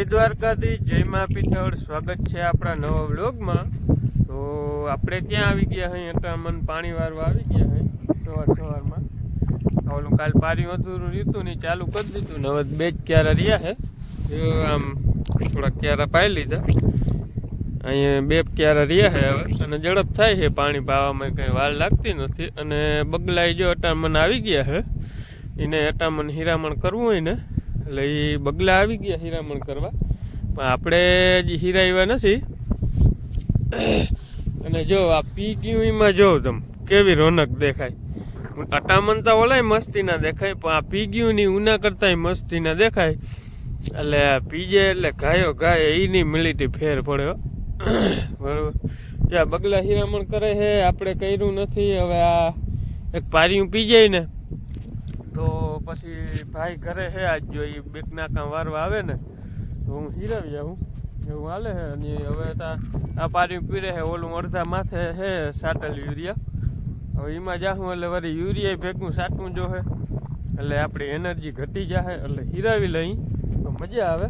જય દ્વારકાધીશ, જય મા પીઠળ। સ્વાગત છે આપણા નવા વ્લોગમાં। તો આપણે ક્યાં આવી ગયા હઈ? અટામન પાણી વાળવા આવી ગયા હઈ સવારમાં। ઓલું કાલ પારી અધૂરું રીતું ને ચાલુ કરી દીધું ને હવે બે જ ક્યારા રહ્યા હે। આમ થોડા ક્યારા પાઈ લીધા, અહીંયા બે ક્યારા રહ્યા હે હવે, અને ઝડપ થાય છે પાણી પાવામાં, કંઈ વાર લાગતી નથી। અને બગલાઈ જો અટામન આવી ગયા હે, એને અટામન હીરામણ કરવું હોય ને એટલે એ બગલા આવી ગયા હીરામણ કરવા, પણ આપણે હજી હીરાવ્યા નથી। અને જો આ પીગ્યુમાં જો તમે કેવી રોનક દેખાય। અટામણ તો ઓલાય મસ્તી ના દેખાય, પણ આ પીગ્યુની ઉના કરતાંય મસ્તી ના દેખાય। એટલે પીજે એટલે ગાયો ગાય એની મિલિટી ફેર પડ્યો બરોબર। જ્યાં બગલા હીરામણ કરે છે આપણે કર્યું નથી। હવે આ એક પારીયું પી જાય ને તો પછી ભાઈ ઘરે છે આજ જો એ બેક નાકા વારવા આવે ને તો હું હીરાવી આવું એવું હાલે છે। અને હવે આ પારીયું પીરે છે, ઓલું અડધા માથે છે સાટલ યુરિયા, હવે એમાં જાઉં એટલે વળી યુરિયા ભેગું સાટવું જો છે એટલે આપણી એનર્જી ઘટી જાય, એટલે હીરાવી લઈ તો મજા આવે।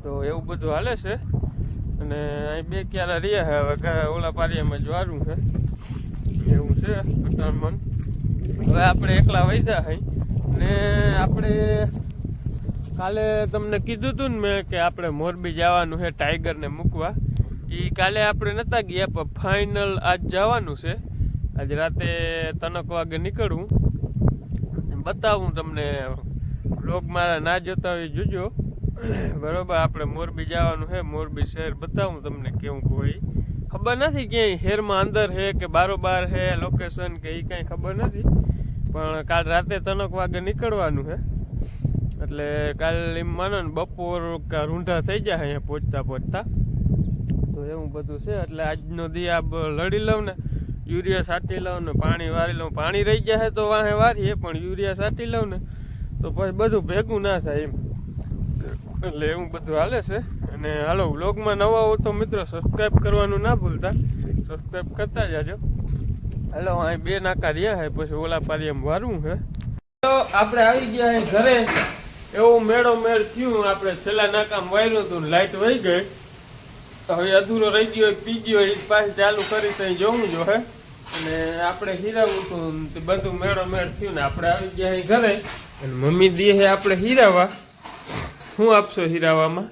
તો એવું બધું હાલે છે। અને અહીં બે ક્યારા રહ્યા છે, હવે ઓલા પારિયામાં જ્વારું છે એવું છે અટામણ। હવે આપણે એકલા વૈધા હઈ ને આપણે કાલે તમને કીધું હતું ને મેં કે આપણે મોરબી જવાનું છે ટાઈગરને મૂકવા। એ કાલે આપણે નહોતા ગયા, પણ ફાઇનલ આજ જવાનું છે। આજ રાતે 3 વાગે નીકળવું, બતાવું તમને। બ્લોગ મારા ના જોતા હોય જોજો બરોબર। આપણે મોરબી જવાનું છે, મોરબી શહેર બતાવું તમને કેવું કોઈ ખબર નથી, ક્યાંય શહેરમાં અંદર છે કે બારોબાર છે લોકેશન કે એ કાંઈ ખબર નથી, પણ કાલ રાતે 3 વાગે નીકળવાનું છે। એટલે કાલ એમ માનો ને બપોર રૂંઢા થઈ જાય અહીંયા પહોંચતા તો એવું બધું છે। એટલે આજનો દી આ લડી લઉં ને, યુરિયા સાટી લઉં ને પાણી વારી લઉં, પાણી રહી જાય તો વાહે વારીએ, પણ યુરિયા સાટી લઉં ને તો પછી બધું ભેગું ના થાય એમ, એટલે એવું બધું હાલે છે। અને હાલો વ્લોગમાં નવા હો તો મિત્રો સબસ્ક્રાઈબ કરવાનું ના ભૂલતા, સબસ્ક્રાઈબ કરતા જાજો। હાલો અહીં બે નાકા રહ્યા છે, પછી ઓલા પારિયામાં વારવું છે। તો આપણે આવી ગયા છે ઘરે, એવું મેળો મેળ થયું। આપણે છેલ્લા નાકામાં વાર્યું હતું ને લાઇટ વહી ગઈ, તો હવે અધૂરો રહી ગયો પી ગયો એ પાછી ચાલુ કરી તો જોવું જો હે। અને આપણે હીરાવું હતું બધું મેળો મેળ થયું ને આપણે આવી ગયા છે ઘરે, અને મમ્મી દે છે આપણે હીરાવા। શું આપશો હીરાવામાં?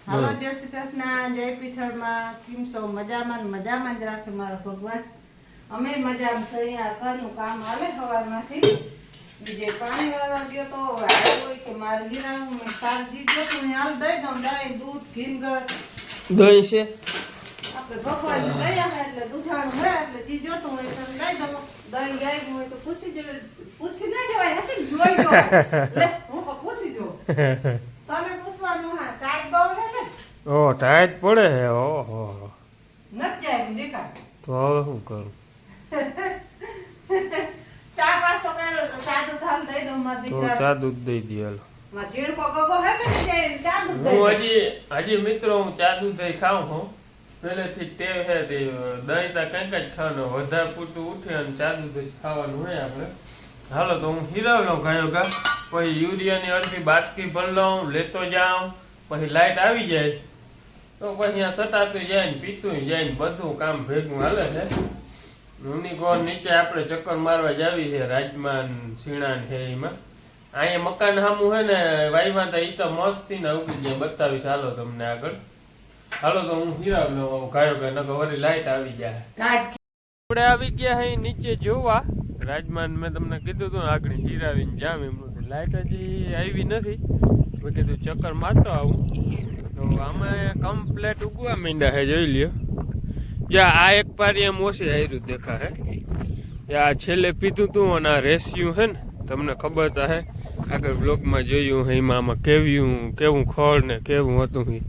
હાલો જય શ્રી કૃષ્ણ, જય પીઠળમાં। કેમ છો? મજામાં જ રાખે મારો ભગવાન। અમે મજામાં છીએ। આ ઘરનું કામ હાલે સવારમાંથી, બીજે પાણી વાળવા ગયો તો આવ્યો હોય કે મારે હીરાવું, મેં સાર દીધો તો હાલ દઈ દઉં, દહીં દૂધ ઘી દહીં છે આપણે ભગવાન દયા છે એટલે દૂધાણું હોય એટલે જી જોતું હોય તો દઈ દઉં। દહીં ગાયું હોય તો પૂછી ના જવાય, નથી જોઈ જો લે હું પૂછી જો તને પૂછવાનું। હા ટાઈટ બહુ છે ને? ઓ ટાઈટ પડે છે, ઓહો નથી જાય દેખાય તો હવે શું કરું? ચા પાસો કર્યો તો ચા દૂધ હાલ દઈ દઉં મારા તો દીકરા। ચા દૂધ દઈ દે હાલો। માં ઝીણકો ગગો હે ને ચા દૂધ દઈ હું હજી મિત્રો હું ચા દૂધ ખાઉં છું, પહેલેથી ટેવ છે તે દહીં તા કંઈક જ ખાવાનું, વધારે પૂરતું ઉઠે અને ચા દૂધ જ ખાવાનું હોય આપણે। હાલો તો હું હીરાવ લઉં ગાયો ગા, પછી યુરિયાની અડધી બાસ્કી ભરી લઉં, લેતો જાઉં, પછી લાઇટ આવી જાય તો પછી અહીંયા સટાતું જાય ને પીતું જાય ને બધું કામ ભેગું હાલે છે। યુનિકોર્ન નીચે આપણે ચક્કર મારવા જાવી છે, રાજમાન સીણાન છે એમાં। અહીંયા મકાન સામું છે ને વાયમાં તો એ તો મસ્તી ને ઉગી જાય, બતાવીશ હાલો તમને આગળ। હાલો તો હું હીરાવ લઉં ગાયો ગા, નકર વળી લાઇટ આવી જાય। આપણે આવી ગયા છે નીચે જોવા રાજમાન, મેં તમને કીધું હતું આગળ હીરાવીને જામ એમનું, લાઇટ હજી આવી નથી, મેં કીધું ચક્કર મારતો આવું। તો આમાં કમ્પ્લેટ ઉગવા માંડ્યા છે, જોઈ લ્યો। જ્યાં આ એક પારી એમ ઓછી હાર્યું દેખા હે, આ છેલ્લે પીધું તું, અને આ રેસ્યું છે ને તમને ખબર તો હે, આગળ બ્લોગમાં જોયું છે એમાં આમાં કેવું ખોળ ને કેવું હતું એ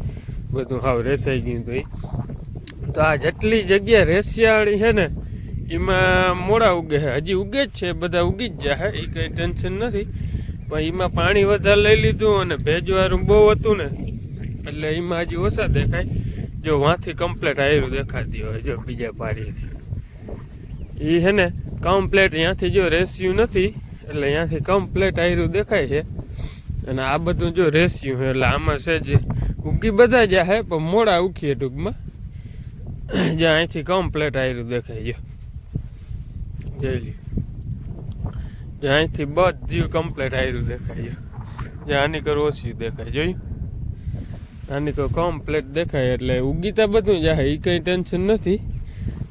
બધું હાવ રેસાઈ ગયું હતું। તો આ જેટલી જગ્યા રેસિયાળી છે ને એમાં મોડા ઉગે છે, હજી ઉગે જ છે, બધા ઉગી જ જાય, એ કંઈ ટેન્શન નથી, પણ એમાં પાણી વધારે લઈ લીધું અને ભેજવાળું બહુ હતું ને એટલે એમાં હજી ઓછા દેખાય। જો વાંથી કમ્પ્લેટ આયરું દેખાતી હોય, જો બીજા પારીથી એ છે ને કમ્પ્લેટ ત્યાંથી જો રેસ્યું નથી એટલે અહીંયાથી કમ્પ્લેટ આયરું દેખાય છે. અને આ બધું જો રેસ્યું છે એટલે આમાં છે જે ઉગી બધા જ્યાં હે પણ મોડા ઉગીએ ટૂંકમાં. જ્યાં અહીંથી કમ્પ્લેટ આયરું દેખાય છે જોઈ લ્યો. જ્યાં અહીંથી બધું કમ્પ્લેટ આયરું દેખાય છે. જ્યાં આની કર ઓછી દેખાય જોયું. આની કર કમ્પ્લેટ દેખાય એટલે ઉગીતા બધું જાય એ કંઈ ટેન્શન નથી.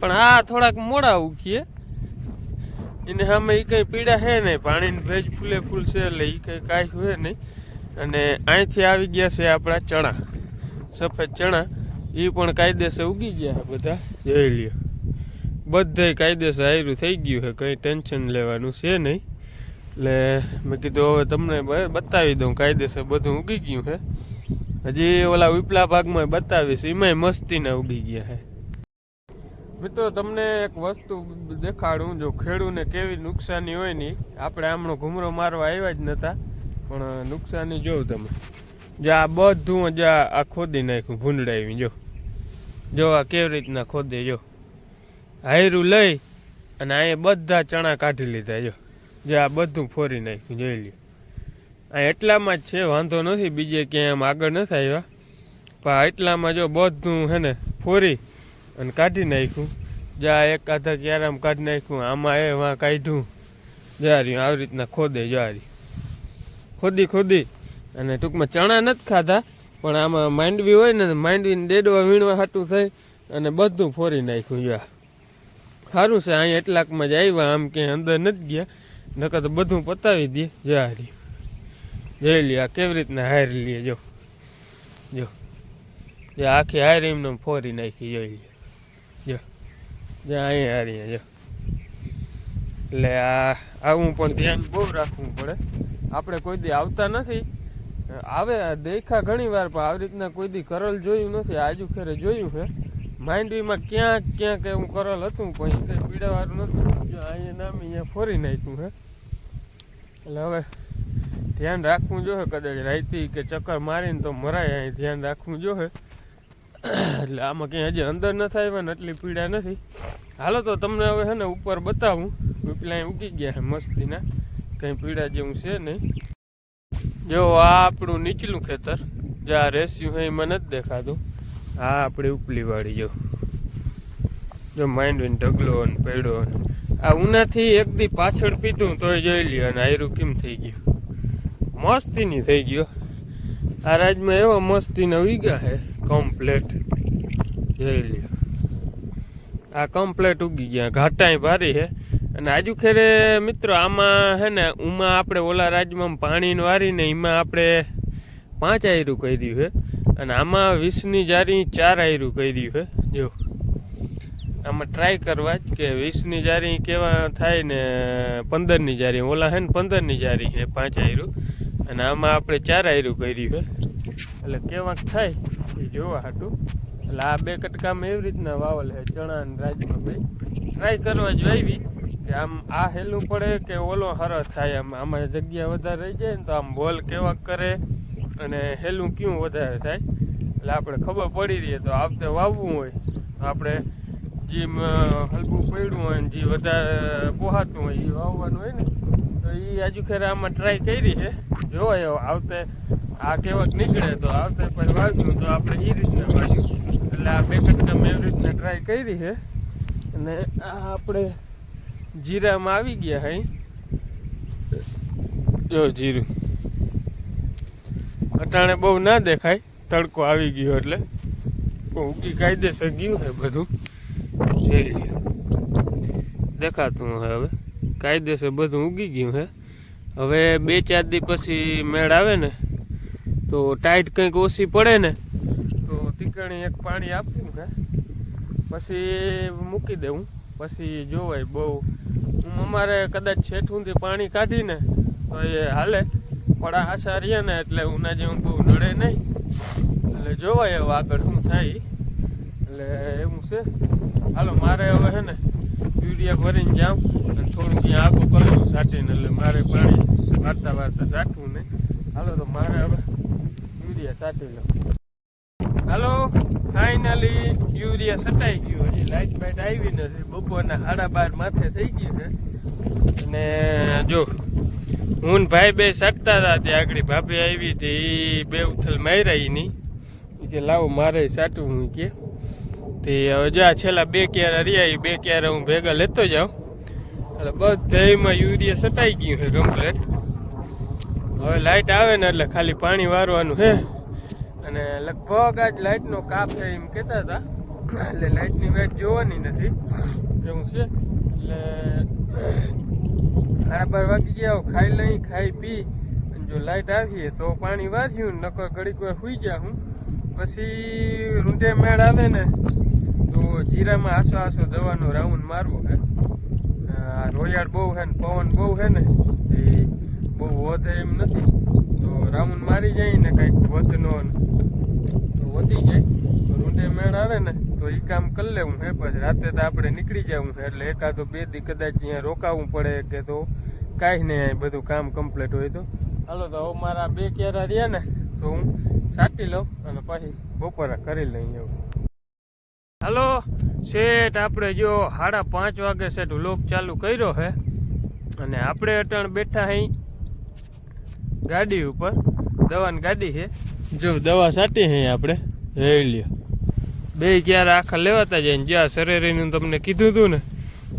પણ આ થોડાક મોડા ઉગીએ એને સામે એ કંઈ પીડા છે નહીં. પાણીની ભેજ ફૂલે ફૂલ છે એટલે એ કંઈ કાંઈ હોય નહીં. અને અહીંથી આવી ગયા છે આપણા ચણા, સફેદ ચણા. એ પણ કાયદેસર ઉગી ગયા છે બધા જોઈ લ્યો. બધે કાયદેસર આયરું થઈ ગયું છે, કંઈ ટેન્શન લેવાનું છે નહીં. એટલે મેં કીધું હવે તમને બતાવી દઉં કાયદેસર બધું ઉગી ગયું છે. હજી ઓલા ઉપલા ભાગમાં બતાવીશ, એમાંય મસ્તીના ઉગી ગયા છે. મિત્રો તમને એક વસ્તુ દેખાડું, જો ખેડૂને કેવી નુકસાની હોય ને. આપણે આમનો ઘૂમરો મારવા આવ્યા જ નહોતા પણ નુકસાની જોઉં તમે. જો આ બધું જ આ ખોદી નાખ્યું ભૂંડડાવી. જો આ કેવી રીતના ખોદે. જો હાયરું લઈ અને અહીંયા બધા ચણા કાઢી લીધા. જો આ બધું ફોરી નાખ્યું જોઈ લ્યો. આ એટલામાં જ છે, વાંધો નથી, બીજે ક્યાંય આમ આગળ નથી આવ્યા. પણ એટલામાં જો બધું હે ને ફોરી અને કાઢી નાખ્યું. જ્યાં એક આધા ક્યારામાં કાઢી નાખ્યું, આમાં એ વાં કાઢ્યું. જાર્યું આવી રીતના ખોદે. જારી ખોદી અને ટૂંકમાં ચણા નથી ખાધા પણ આમાં માંડવી હોય ને, માંડવીને ડેડવા વીણવા હાટું થઈ અને બધું ફોરી નાખ્યું. જો સારું છે અહીંયા એટલાકમાં જ આવ્યા, આમ ક્યાંય અંદર નથી ગયા, નકર તો બધું પતાવી દે. જારી જોઈ લે આ કેવી રીતના હાર લે. જો આખી હાર એમને ફોરી નાખી જોઈ લે. જો અહીંયા હારી. જો એટલે આવું પણ ધ્યાન બહુ રાખવું પડે. આપણે કોઈ દી આવતા નથી, આવે દેખા ઘણી વાર પણ આવી રીતના કોઈ દી કરલ જોયું નથી. આજુ ખેરે જોયું છે માંડવીમાં ક્યાંક એવું કરલ હતું પણ કંઈ પીડાવાળું નતું. જો અહીંયા નામ અહીંયા ફોરી નાખ્યું છે. એટલે હવે ધ્યાન રાખવું જોઈએ. કદાચ રાઈતી કે ચક્કર મારીને તો મરાય, અહીં ધ્યાન રાખવું જોઈએ. એટલે આમાં ક્યાંય હજી અંદર નથી આવ્યા ને એટલી પીડા નથી. હાલો તો તમને હવે છે ને ઉપર બતાવું. પેલા અહીં ઉગી ગયા છે મસ્તીના, કંઈ પીડા જેવું છે નહીં. જો આ આપણું નીચલું ખેતર, જ્યાં રેસ્યું છે એમાં નથી દેખાતું. આ આપણે ઉપલી વાળી. જો માંડવીને ઢગલો ને પેડો. આ ઉનાથી એક દી પાછળ પીધું તોય જોઈ લ્યો. અને આયરું કેમ થઈ ગયું, મસ્તીની થઈ ગયો. આ રાજમાં એવા મસ્તીના ઉગ્યા છે કમ્પ્લેટ જોઈ લ્યો. આ કમ્પ્લેટ ઉગી ગયા, ઘાટાય ભારી છે. અને આજુ ખેરે મિત્રો આમાં હે ને ઉમાં આપણે ઓલા રાજમાં પાણી વારીને એમાં આપણે 5 આયરું કર્યું છે. અને આમાં 20ની જારી 4 આયરું કર્યું છે. જો આમાં ટ્રાય કરવા જ કે 20ની જારી કેવા થાય ને 15ની જારી. ઓલા હે ને 15ની જારી છે 5 આયરું અને આમાં આપણે 4 આયરું કર્યું છે. એટલે કેવાક થાય એ જોવા હાટું. એટલે આ 2 કટકામાં એવી રીતના વાવલ છે ચણા અને રાજમાં. ભાઈ ટ્રાય કરવા જ વાવી કે આમ આ હેલું પડે કે ઓલો હરસ થાય. આમાં જગ્યા વધારે રહી જાય ને તો આમ બોલ કેવાક કરે અને હેલું ક્યું વધારે થાય. એટલે આપણે ખબર પડી રહીએ તો આવતે વાવવું હોય તો આપણે જે હલકું પડ્યું હોય ને જે વધારે પોહાતું હોય એ વાવવાનું હોય ને. તો એ આજુ ખેરે આમાં ટ્રાય કરી છે. જોવાય આવતે આ કેવાક નીકળે તો આવતે પછી વાવ્યું તો આપણે એ રીતના વાવ્યું. એટલે આ 2 કટકામાં એવી રીતના ટ્રાય કરી છે. અને આ આપણે જીરામાં આવી ગયા હઈ. જો જીરું અટાણે બહુ ના દેખાય, તડકો આવી ગયો એટલે ઉગી કાયદેસર ગયું છે બધું. દેખાતું હે હવે કાયદેસર બધું ઉગી ગયું છે. હવે 2-4 દી પછી મેળ આવે ને તો ટાઈટ કંઈક ઓછી પડે ને તો ટીકણી એક પાણી આપવું છે, પછી મૂકી દેવું. પછી જોવાય બહુ અમારે કદાચ છેઠુંથી પાણી કાઢીને તો એ હાલે. પણ આશા રહીએ ને એટલે ઉના જેવું બહુ નડે નહીં. એટલે જોવાય હવે આગળ શું થાય. એટલે એવું છે. હાલો મારે હવે છે ને યુરિયા ભરીને જાઉં અને થોડુંક ત્યાં આખું કલર છાંટીને. એટલે મારે પાણી વારતા છાંટવું નહીં. હાલો તો મારે હવે યુરિયા છાંટી લઉં. હાલો ફાઇનલી યુરિયા છટાઈ ગયું. હજી લાઇટ બાઇટ આવી નથી. બપોરના 12:30 માથે થઈ ગઈ છે. અને જો હું ને ભાઈ બે સટતા હતા ત્યાં આગળ ભાભી આવી હતી બે ઉથલ માર્યા એની કે લાવો મારે સાટું હું કે તે હવે જો આ છેલ્લા 2 ક્યારા રહ્યા એ 2 ક્યારા હું ભેગા લેતો જાઉં એટલે બધામાં યુરિયા સટાઈ ગયું છે કમ્પ્લેટ. હવે લાઇટ આવે ને એટલે ખાલી પાણી વારવાનું છે અને લગભગ આજ લાઇટનો કાપ છે એમ કહેતા હતા એટલે લાઇટની વેટ જોવાની નથી એવું છે. એટલે 12:30 વાગી ગયા ખાઈ લઈ ખાઈ પી અને જો લાઇટ આવીએ તો પાણી વાર્યું નકર ઘડીક વાર સુઈ જા હું પછી રૂંઢે મેળ આવે ને તો જીરામાં આસો આસો દવાનો રાઉન્ડ મારવો છે. આ રોયાળ બહુ છે ને પવન બહુ છે ને એ બહુ વધે એમ નથી તો રાઉન્ડ મારી જાય ને કંઈક વધનો તો વધી જાય તો રૂંઢે મેળ આવે ને તો એ કામ કરી લેવું છે. પછી રાતે તો આપણે નીકળી જવું છે એટલે એકાદો 2 દી કદાચ અહીંયા રોકાવું પડે કે તો કાંઈ નહીં બધું કામ કમ્પ્લીટ હોય તો હાલો. તો હવે મારા 2 ક્યારા રહ્યા ને તો હું સાટી લઉં અને પછી બપોરા કરી લઈ એવું. હાલો શેઠ આપણે જો 5:30 વાગે શેઠ વ્લોગ ચાલુ કર્યો છે અને આપણે અટાણ બેઠા અહીં ગાડી ઉપર દવાની ગાડી છે જો દવા સાટી છે આપણે લઈ લ્યો. 2 ક્યારા આખા લેવાતા જાય ને જ્યાં શરેરીનું તમને કીધું હતું ને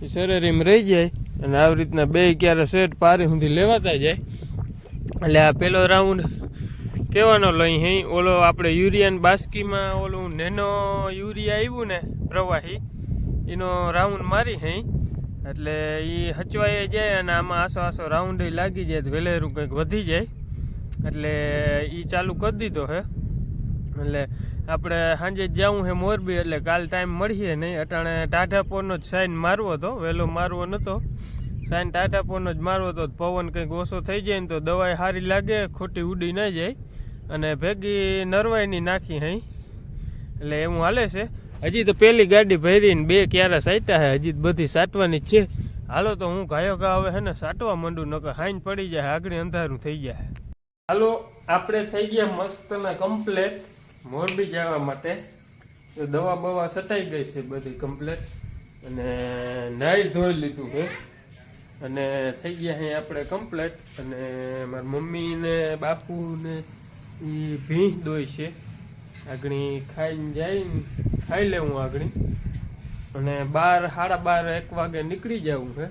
એ શરેરીમાં રહી જાય અને આવી રીતના 2 ક્યારા શેઠ પારી સુધી લેવાતા જાય. એટલે આ પેલો રાઉન્ડ કહેવાનો લઈ હઈ ઓલો આપણે યુરિયાની બાસ્કીમાં ઓલું નેનો યુરિયા આવ્યું ને પ્રવાહી એનો રાઉન્ડ મારી હઈ એટલે એ હચવાઈ જાય અને આમાં આસો આસો રાઉન્ડ લાગી જાય તો વેલેરું કંઈક વધી જાય એટલે એ ચાલુ કરી દીધો છે. એટલે આપણે સાંજે જવું છે મોરબી એટલે કાલ ટાઈમ મળીએ નહીં. અટાણે ટાઢાપોરનો જ સાઈન મારવો હતો વહેલો મારવો નહોતો સાઈન ટાઢાપોરનો જ મારવો હતો. પવન કંઈક ઓછો થઈ જાય ને તો દવાઈ સારી લાગે ખોટી ઉડી ના જાય અને ભેગી નરવાઈની નાખી હઈ એટલે એવું હાલે છે. હજી તો પેલી ગાડી ભરીને 2 ક્યારા સાટ્યા છે હજી બધી સાટવાની જ છે. હાલો તો હું ગાયો ગા હવે છે ને સાટવા માંડું નકર હાઈન પડી જાય આગળ અંધારું થઈ જાય. હાલો આપણે થઈ ગયા મસ્તના કમ્પ્લેટ મોરબી જવા માટે. દવા બવા સટાઈ ગઈ છે બધી કમ્પ્લેટ અને નાહી ધોઈ લીધું છે અને થઈ ગયા અહીં આપણે કમ્પ્લેટ. અને મારી મમ્મી ને બાપુ ને એ ભીંસ દોય છે આગળ ખાઈને જાય ખાઈ લેવું આગળ અને 12:30 1 વાગે નીકળી જવું છે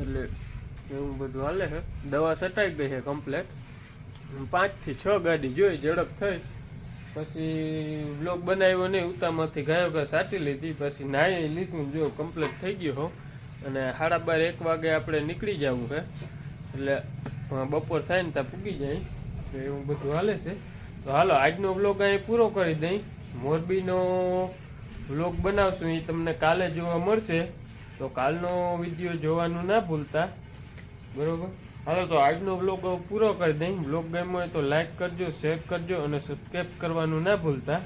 એટલે એવું બધું હાલે છે. દવા સટાઈ ગઈ છે કમ્પ્લેટ 5 થી 6 ગાડી જોઈ ઝડપ થઈ પછી બ્લોગ બનાવ્યો નહીં ઉતામાંથી ગાયો ગા સાટી લીધી પછી નાહી લીધું જો કમ્પ્લીટ થઈ ગયો હો અને 12:30 1 વાગે આપણે નીકળી જવું છે એટલે બપોર થાય ને ત્યાં પૂગી જાય એવું બધું હાલે છે. તો હાલો આજનો વ્લોગ અહીં પૂરો કરી દઈ. મોરબીનો વ્લોગ બનાવશું એ તમને કાલે જોવા મળશે તો કાલનો વિડીયો જોવાનું ના ભૂલતા બરોબર. હાલો તો આજનો વ્લોગ પૂરો કરી દઈ. વ્લોગ ગમ્યો હોય તો લાઈક કરજો શેર કરજો અને સબસ્ક્રાઈબ કરવાનું ના ભૂલતા.